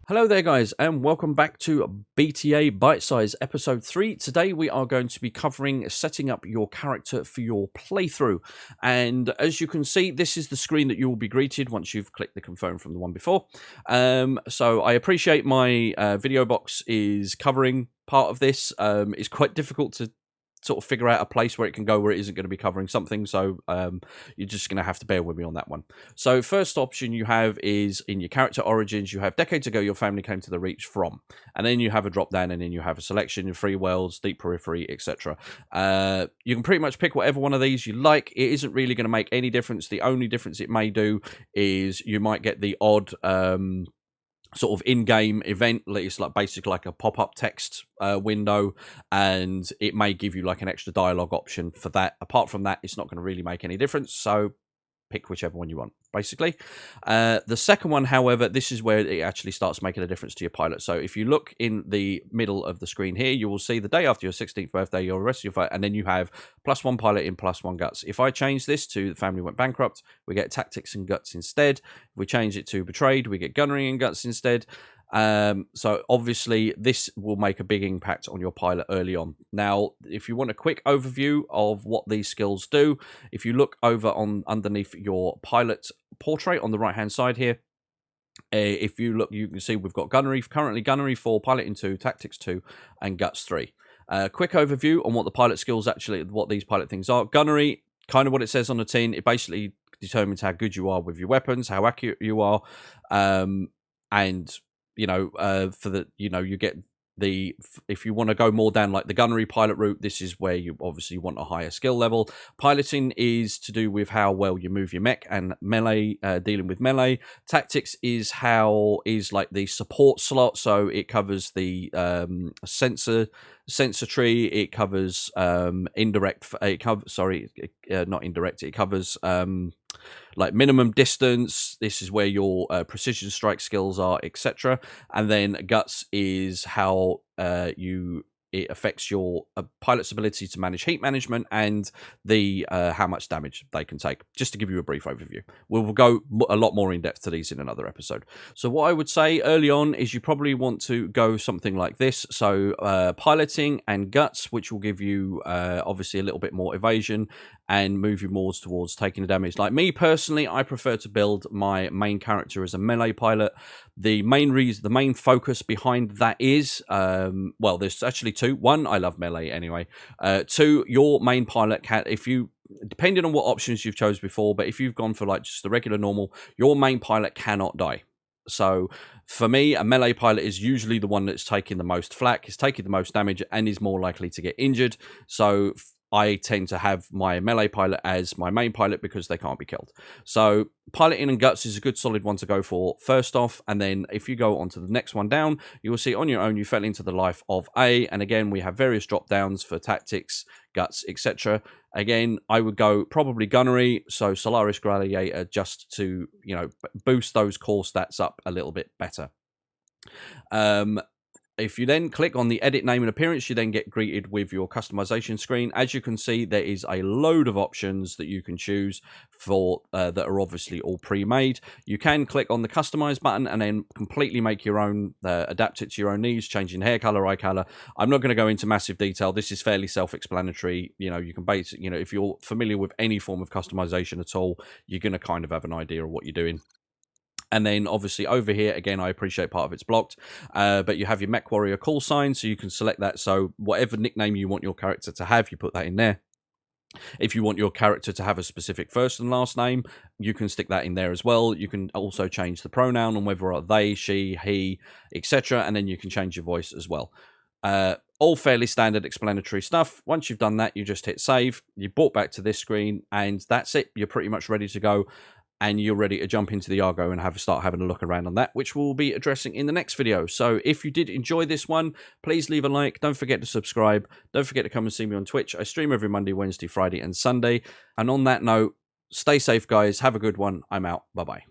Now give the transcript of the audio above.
Hello there guys and welcome back to BTA Bitesize episode 3. Today we are going to be covering setting up your character for your playthrough, and as you can see this is the screen that you will be greeted once you've clicked the confirm from the one before. So I appreciate my video box is covering part of this. It's quite difficult to sort of figure out a place where it can go where it isn't going to be covering something, so you're just going to have to bear with me on that one. So first option you have is in your character origins, you have decades ago your family came to the reach from, and then you have a drop down and then you have a selection of free worlds, deep periphery, etc. You can pretty much pick whatever one of these you like. It isn't really going to make any difference. The only difference it may do is you might get the odd sort of in-game event. It's like basically like a pop-up text window, and it may give you like an extra dialogue option for that. Apart from that, it's not going to really make any difference, so pick whichever one you want, basically. The second one, however, this is where it actually starts making a difference to your pilot. So if you look in the middle of the screen here, you will see the day after your 16th birthday, your rest of your fight, and then you have +1 pilot in +1 guts. If I change this to the family went bankrupt, we get tactics and guts instead. If we change it to betrayed, we get gunnery and guts instead. So obviously this will make a big impact on your pilot early on. Now, if you want a quick overview of what these skills do, if you look over on underneath your pilot portrait on the right hand side here, if you look, you can see we've got gunnery, currently gunnery 4, piloting 2, tactics 2, and guts 3. Quick overview on what the pilot skills actually, what these pilot things are. Gunnery, kind of what it says on the tin, it basically determines how good you are with your weapons, how accurate you are, and for the, you get the, if you want to go more down like the gunnery pilot route, this is where you obviously want a higher skill level. Piloting is to do with how well you move your mech and melee, dealing with melee. Tactics is like the support slot, so it covers the sensor tree, it covers indirect, it covers not indirect, it covers like minimum distance. This is where your precision strike skills are, etc. And then guts is how it affects your pilot's ability to manage heat management and the how much damage they can take. Just to give you a brief overview, we'll go a lot more in depth to these in another episode. So what I would say early on is you probably want to go something like this. So piloting and guts, which will give you obviously a little bit more evasion and move you more towards taking the damage. Like me personally, I prefer to build my main character as a melee pilot. The main reason, the main focus behind that is, well, there's actually two. One, I love melee anyway. Two, your main pilot can, if you, depending on what options you've chose before, but if you've gone for like just the regular normal, your main pilot cannot die. So for me, a melee pilot is usually the one that's taking the most flak, is taking the most damage, and is more likely to get injured. So I tend to have my melee pilot as my main pilot because they can't be killed. So piloting and guts is a good solid one to go for first off, and then if you go on to the next one down, you will see on your own you fell into the life of A, and again we have various drop downs for tactics, guts, etc. Again, I would go probably gunnery, so Solaris Gladiator, just to boost those core stats up a little bit better. If you then click on the edit name and appearance, you then get greeted with your customization screen. As you can see, there is a load of options that you can choose for that are obviously all pre-made. You can click on the customize button and then completely make your own, adapt it to your own needs, changing hair color, eye color. I'm not going to go into massive detail. This is fairly self-explanatory. You can basically, if you're familiar with any form of customization at all, you're going to kind of have an idea of what you're doing. And then obviously over here, again, I appreciate part of it's blocked, but you have your Mech Warrior call sign, so you can select that. So whatever nickname you want your character to have, you put that in there. If you want your character to have a specific first and last name, you can stick that in there as well. You can also change the pronoun on whether or they, she, he, etc. And then you can change your voice as well. All fairly standard explanatory stuff. Once you've done that, you just hit save. You brought back to this screen, and that's it. You're pretty much ready to go. And you're ready to jump into the Argo and start having a look around on that, which we'll be addressing in the next video. So if you did enjoy this one, please leave a like. Don't forget to subscribe. Don't forget to come and see me on Twitch. I stream every Monday, Wednesday, Friday, and Sunday. And on that note, stay safe, guys. Have a good one. I'm out. Bye-bye.